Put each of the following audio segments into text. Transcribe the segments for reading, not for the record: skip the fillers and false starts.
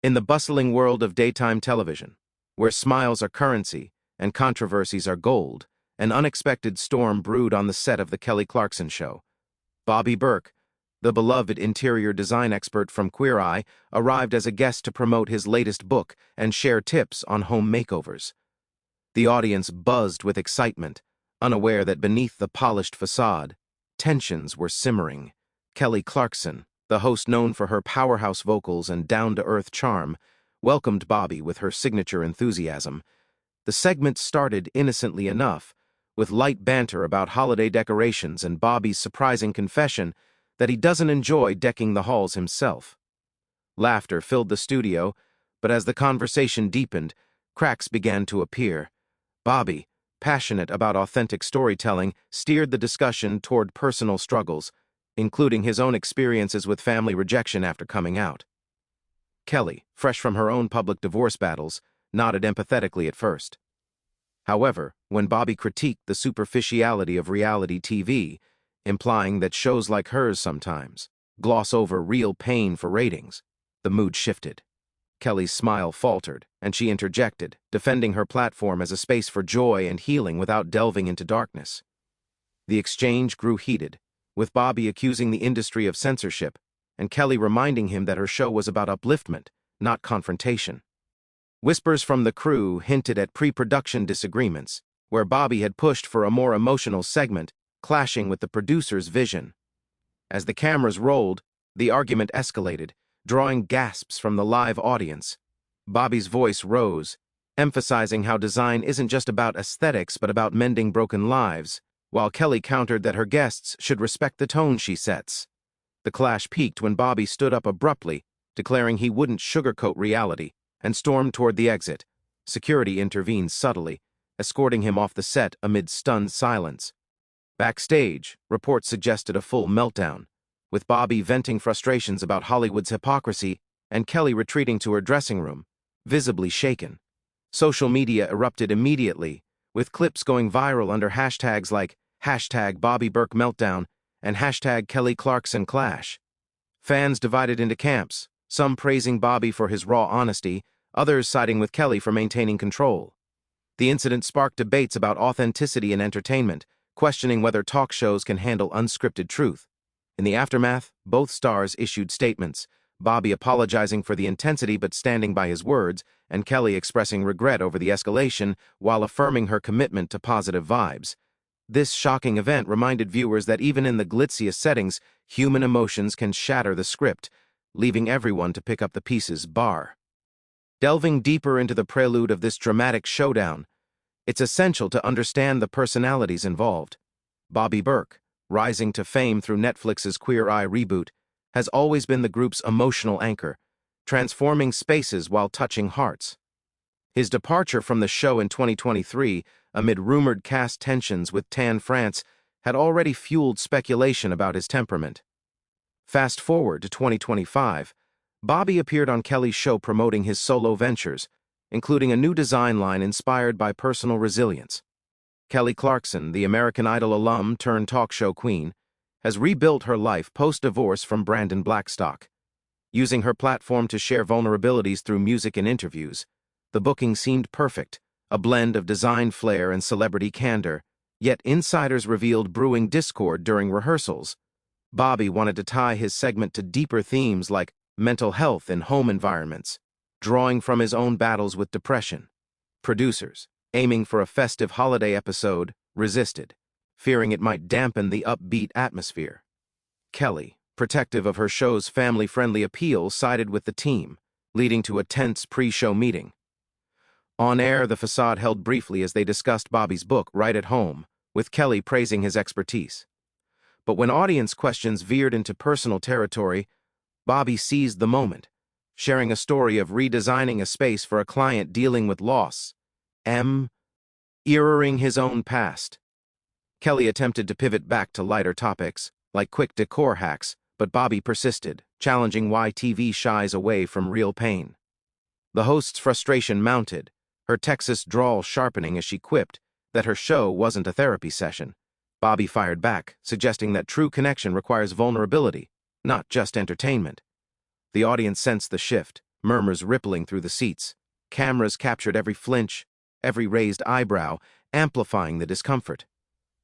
In the bustling world of daytime television, where smiles are currency and controversies are gold, an unexpected storm brewed on the set of The Kelly Clarkson Show. Bobby Berk, the beloved interior design expert from Queer Eye, arrived as a guest to promote his latest book and share tips on home makeovers. The audience buzzed with excitement, unaware that beneath the polished facade, tensions were simmering. Kelly Clarkson, the host known for her powerhouse vocals and down-to-earth charm, welcomed Bobby with her signature enthusiasm. The segment started innocently enough, with light banter about holiday decorations and Bobby's surprising confession that he doesn't enjoy decking the halls himself. Laughter filled the studio, but as the conversation deepened, cracks began to appear. Bobby, passionate about authentic storytelling, steered the discussion toward personal struggles, including his own experiences with family rejection after coming out. Kelly, fresh from her own public divorce battles, nodded empathetically at first. However, when Bobby critiqued the superficiality of reality TV, implying that shows like hers sometimes gloss over real pain for ratings, the mood shifted. Kelly's smile faltered, and she interjected, defending her platform as a space for joy and healing without delving into darkness. The exchange grew heated, with Bobby accusing the industry of censorship, and Kelly reminding him that her show was about upliftment, not confrontation. Whispers from the crew hinted at pre-production disagreements, where Bobby had pushed for a more emotional segment, clashing with the producer's vision. As the cameras rolled, the argument escalated, drawing gasps from the live audience. Bobby's voice rose, emphasizing how design isn't just about aesthetics but about mending broken lives, while Kelly countered that her guests should respect the tone she sets. The clash peaked when Bobby stood up abruptly, declaring he wouldn't sugarcoat reality, and stormed toward the exit. Security intervened subtly, escorting him off the set amid stunned silence. Backstage, reports suggested a full meltdown, with Bobby venting frustrations about Hollywood's hypocrisy and Kelly retreating to her dressing room, visibly shaken. Social media erupted immediately, with clips going viral under hashtags like #BobbyBerkMeltdown and #KellyClarksonClash. Fans divided into camps, some praising Bobby for his raw honesty, others siding with Kelly for maintaining control. The incident sparked debates about authenticity in entertainment, questioning whether talk shows can handle unscripted truth. In the aftermath, both stars issued statements, Bobby apologizing for the intensity but standing by his words, and Kelly expressing regret over the escalation while affirming her commitment to positive vibes. This shocking event reminded viewers that even in the glitziest settings, human emotions can shatter the script, leaving everyone to pick up the pieces bar. Delving deeper into the prelude of this dramatic showdown, it's essential to understand the personalities involved. Bobby Berk, rising to fame through Netflix's Queer Eye reboot, has always been the group's emotional anchor, transforming spaces while touching hearts. His departure from the show in 2023, amid rumored cast tensions with Tan France, had already fueled speculation about his temperament. Fast forward to 2025, Bobby appeared on Kelly's show promoting his solo ventures, including a new design line inspired by personal resilience. Kelly Clarkson, the American Idol alum turned talk show queen, has rebuilt her life post-divorce from Brandon Blackstock. Using her platform to share vulnerabilities through music and interviews, the booking seemed perfect, a blend of design flair and celebrity candor, yet insiders revealed brewing discord during rehearsals. Bobby wanted to tie his segment to deeper themes like mental health and home environments, drawing from his own battles with depression. Producers, aiming for a festive holiday episode, resisted, fearing it might dampen the upbeat atmosphere. Kelly, protective of her show's family-friendly appeal, sided with the team, leading to a tense pre-show meeting. On air, the facade held briefly as they discussed Bobby's book Right at Home, with Kelly praising his expertise. But when audience questions veered into personal territory, Bobby seized the moment, sharing a story of redesigning a space for a client dealing with loss, mirroring his own past. Kelly attempted to pivot back to lighter topics, like quick decor hacks, but Bobby persisted, challenging why TV shies away from real pain. The host's frustration mounted, her Texas drawl sharpening as she quipped that her show wasn't a therapy session. Bobby fired back, suggesting that true connection requires vulnerability, not just entertainment. The audience sensed the shift, murmurs rippling through the seats. Cameras captured every flinch, every raised eyebrow, amplifying the discomfort.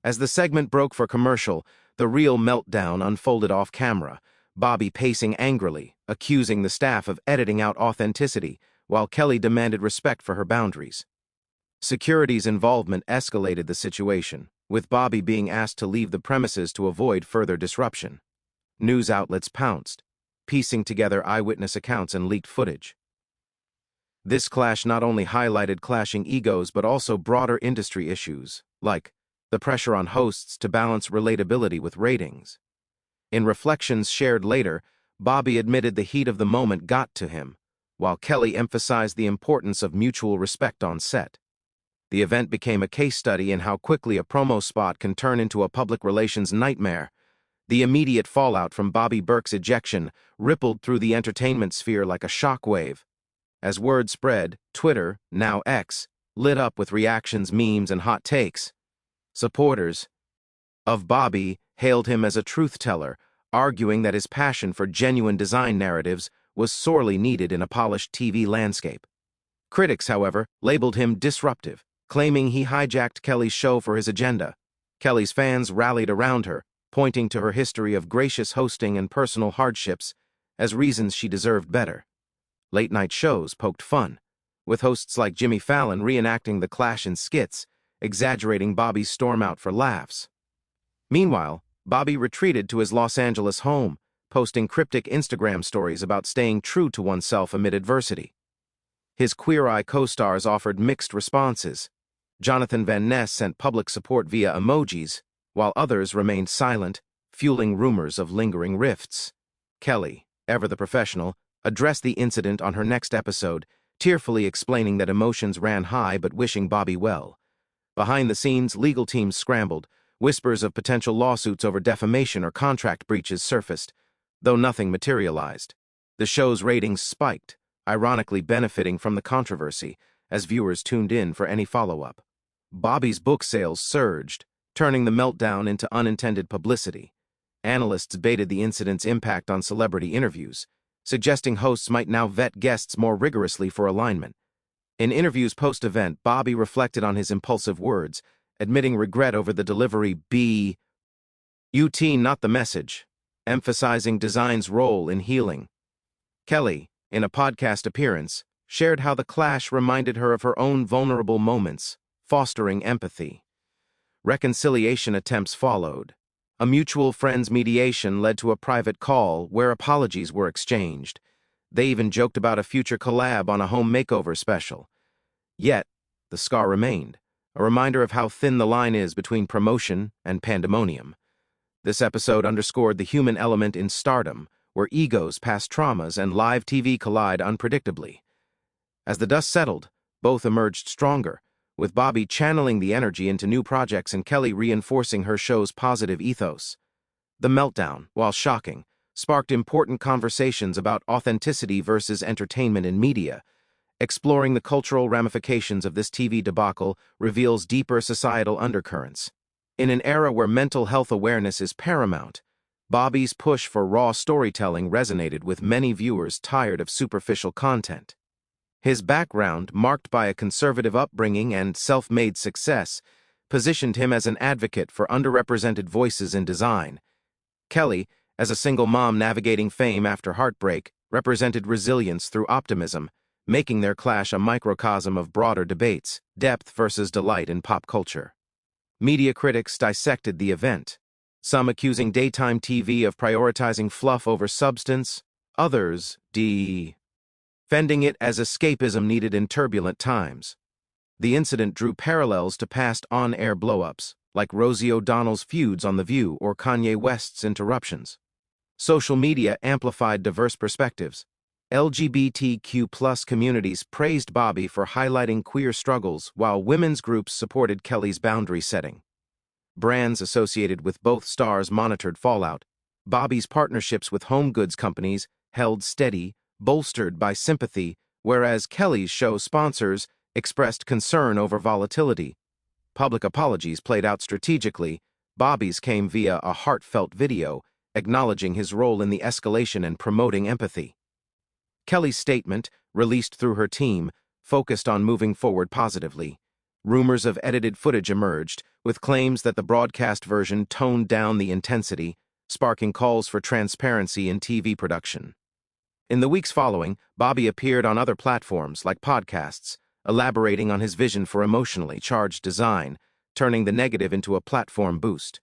As the segment broke for commercial, the real meltdown unfolded off camera, Bobby pacing angrily, accusing the staff of editing out authenticity, while Kelly demanded respect for her boundaries. Security's involvement escalated the situation, with Bobby being asked to leave the premises to avoid further disruption. News outlets pounced, piecing together eyewitness accounts and leaked footage. This clash not only highlighted clashing egos but also broader industry issues, like the pressure on hosts to balance relatability with ratings. In reflections shared later, Bobby admitted the heat of the moment got to him, while Kelly emphasized the importance of mutual respect on set. The event became a case study in how quickly a promo spot can turn into a public relations nightmare. The immediate fallout from Bobby Berk's ejection rippled through the entertainment sphere like a shockwave. As word spread, Twitter, now X, lit up with reactions, memes, and hot takes. Supporters of Bobby hailed him as a truth-teller, arguing that his passion for genuine design narratives was sorely needed in a polished TV landscape. Critics, however, labeled him disruptive, claiming he hijacked Kelly's show for his agenda. Kelly's fans rallied around her, pointing to her history of gracious hosting and personal hardships as reasons she deserved better. Late-night shows poked fun, with hosts like Jimmy Fallon reenacting the clash in skits, exaggerating Bobby's storm out for laughs. Meanwhile, Bobby retreated to his Los Angeles home, posting cryptic Instagram stories about staying true to oneself amid adversity. His Queer Eye co-stars offered mixed responses. Jonathan Van Ness sent public support via emojis, while others remained silent, fueling rumors of lingering rifts. Kelly, ever the professional, addressed the incident on her next episode, tearfully explaining that emotions ran high but wishing Bobby well. Behind the scenes, legal teams scrambled. Whispers of potential lawsuits over defamation or contract breaches surfaced, though nothing materialized. The show's ratings spiked, ironically benefiting from the controversy, as viewers tuned in for any follow-up. Bobby's book sales surged, turning the meltdown into unintended publicity. Analysts baited the incident's impact on celebrity interviews, suggesting hosts might now vet guests more rigorously for alignment. In interviews post-event, Bobby reflected on his impulsive words, admitting regret over the delivery "but not the message," emphasizing design's role in healing. Kelly, in a podcast appearance, shared how the clash reminded her of her own vulnerable moments, fostering empathy. Reconciliation attempts followed. A mutual friend's mediation led to a private call where apologies were exchanged. They even joked about a future collab on a home makeover special. Yet, the scar remained, a reminder of how thin the line is between promotion and pandemonium. This episode underscored the human element in stardom, where egos pass traumas and live TV collide unpredictably. As the dust settled, both emerged stronger, with Bobby channeling the energy into new projects and Kelly reinforcing her show's positive ethos. The meltdown, while shocking, sparked important conversations about authenticity versus entertainment in media. Exploring the cultural ramifications of this TV debacle reveals deeper societal undercurrents. In an era where mental health awareness is paramount, Bobby's push for raw storytelling resonated with many viewers tired of superficial content. His background, marked by a conservative upbringing and self-made success, positioned him as an advocate for underrepresented voices in design. Kelly, as a single mom navigating fame after heartbreak, represented resilience through optimism, making their clash a microcosm of broader debates, depth versus delight in pop culture. Media critics dissected the event, some accusing daytime TV of prioritizing fluff over substance, others defending it as escapism needed in turbulent times. The incident drew parallels to past on-air blow-ups, like Rosie O'Donnell's feuds on The View or Kanye West's interruptions. Social media amplified diverse perspectives. LGBTQ+ communities praised Bobby for highlighting queer struggles, while women's groups supported Kelly's boundary setting. Brands associated with both stars monitored fallout. Bobby's partnerships with home goods companies held steady, bolstered by sympathy, whereas Kelly's show sponsors expressed concern over volatility. Public apologies played out strategically. Bobby's came via a heartfelt video, acknowledging his role in the escalation and promoting empathy. Kelly's statement, released through her team, focused on moving forward positively. Rumors of edited footage emerged, with claims that the broadcast version toned down the intensity, sparking calls for transparency in TV production. In the weeks following, Bobby appeared on other platforms like podcasts, elaborating on his vision for emotionally charged design, turning the negative into a platform boost.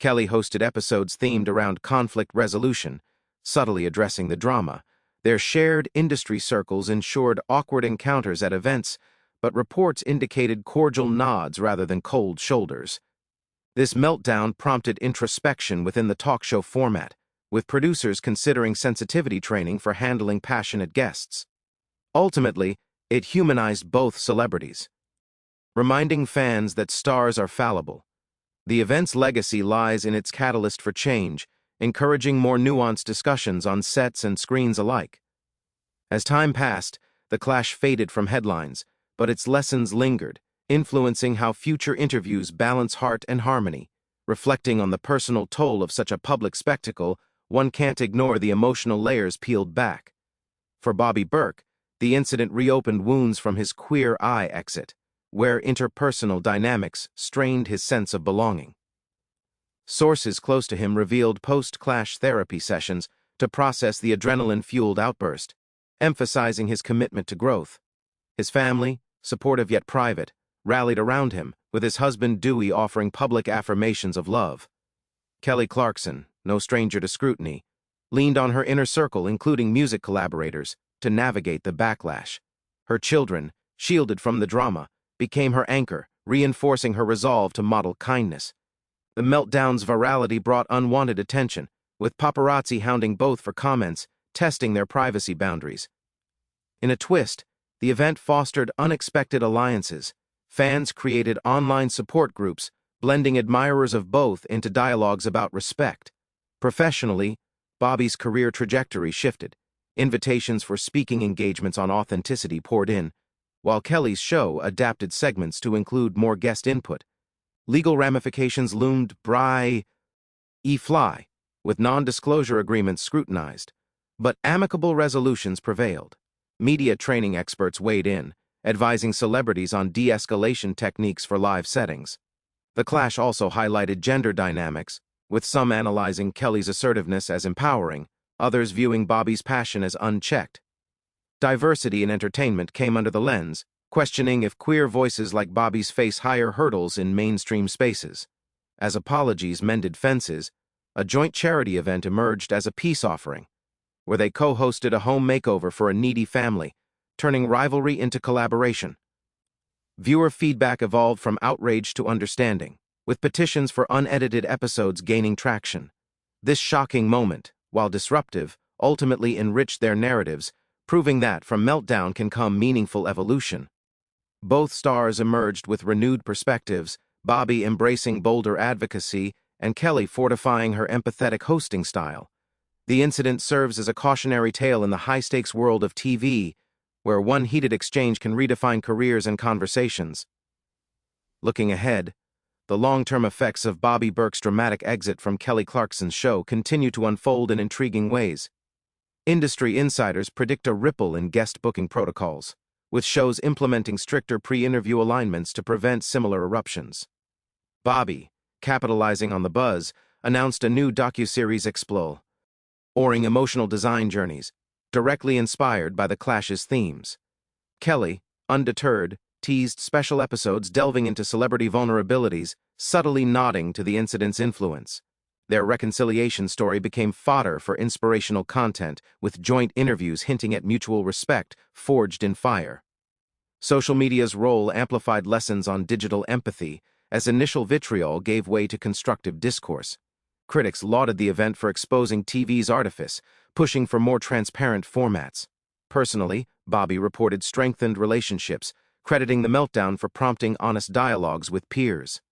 Kelly hosted episodes themed around conflict resolution, subtly addressing the drama. Their shared industry circles ensured awkward encounters at events, but reports indicated cordial nods rather than cold shoulders. This meltdown prompted introspection within the talk show format, with producers considering sensitivity training for handling passionate guests. Ultimately, it humanized both celebrities, reminding fans that stars are fallible. The event's legacy lies in its catalyst for change, encouraging more nuanced discussions on sets and screens alike. As time passed, the clash faded from headlines, but its lessons lingered, influencing how future interviews balance heart and harmony. Reflecting on the personal toll of such a public spectacle, one can't ignore the emotional layers peeled back. For Bobby Berk, the incident reopened wounds from his Queer Eye exit, where interpersonal dynamics strained his sense of belonging. Sources close to him revealed post-clash therapy sessions to process the adrenaline-fueled outburst, emphasizing his commitment to growth. His family, supportive yet private, rallied around him, with his husband Dewey offering public affirmations of love. Kelly Clarkson, no stranger to scrutiny, leaned on her inner circle, including music collaborators, to navigate the backlash. Her children, shielded from the drama, became her anchor, reinforcing her resolve to model kindness. The meltdown's virality brought unwanted attention, with paparazzi hounding both for comments, testing their privacy boundaries. In a twist, the event fostered unexpected alliances. Fans created online support groups, blending admirers of both into dialogues about respect. Professionally, Bobby's career trajectory shifted. Invitations for speaking engagements on authenticity poured in, while Kelly's show adapted segments to include more guest input. Legal ramifications loomed fly, with non-disclosure agreements scrutinized. But amicable resolutions prevailed. Media training experts weighed in, advising celebrities on de-escalation techniques for live settings. The clash also highlighted gender dynamics, with some analyzing Kelly's assertiveness as empowering, others viewing Bobby's passion as unchecked. Diversity in entertainment came under the lens, questioning if queer voices like Bobby's face higher hurdles in mainstream spaces. As apologies mended fences, a joint charity event emerged as a peace offering, where they co-hosted a home makeover for a needy family, turning rivalry into collaboration. Viewer feedback evolved from outrage to understanding, with petitions for unedited episodes gaining traction. This shocking moment, while disruptive, ultimately enriched their narratives, proving that from meltdown can come meaningful evolution. Both stars emerged with renewed perspectives, Bobby embracing bolder advocacy and Kelly fortifying her empathetic hosting style. The incident serves as a cautionary tale in the high-stakes world of TV, where one heated exchange can redefine careers and conversations. Looking ahead, the long-term effects of Bobby Berk's dramatic exit from Kelly Clarkson's show continue to unfold in intriguing ways. Industry insiders predict a ripple in guest booking protocols, with shows implementing stricter pre-interview alignments to prevent similar eruptions. Bobby, capitalizing on the buzz, announced a new docuseries exploring emotional design journeys, directly inspired by the clash's themes. Kelly, undeterred, teased special episodes delving into celebrity vulnerabilities, subtly nodding to the incident's influence. Their reconciliation story became fodder for inspirational content, with joint interviews hinting at mutual respect forged in fire. Social media's role amplified lessons on digital empathy, as initial vitriol gave way to constructive discourse. Critics lauded the event for exposing TV's artifice, pushing for more transparent formats. Personally, Bobby reported strengthened relationships, crediting the meltdown for prompting honest dialogues with peers.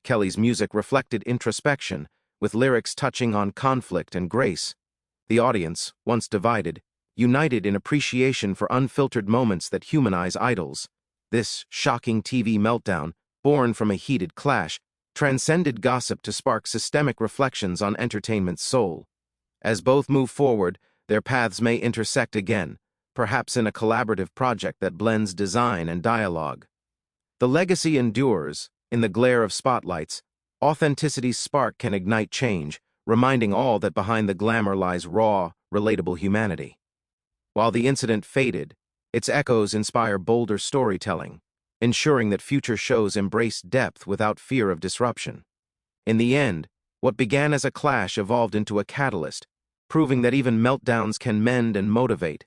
Kelly's music reflected introspection, with lyrics touching on conflict and grace. The audience, once divided, united in appreciation for unfiltered moments that humanize idols. This shocking TV meltdown, born from a heated clash, transcended gossip to spark systemic reflections on entertainment's soul. As both move forward, their paths may intersect again, perhaps in a collaborative project that blends design and dialogue. The legacy endures. In the glare of spotlights, authenticity's spark can ignite change, reminding all that behind the glamour lies raw, relatable humanity. While the incident faded, its echoes inspire bolder storytelling, ensuring that future shows embrace depth without fear of disruption. In the end, what began as a clash evolved into a catalyst, proving that even meltdowns can mend and motivate,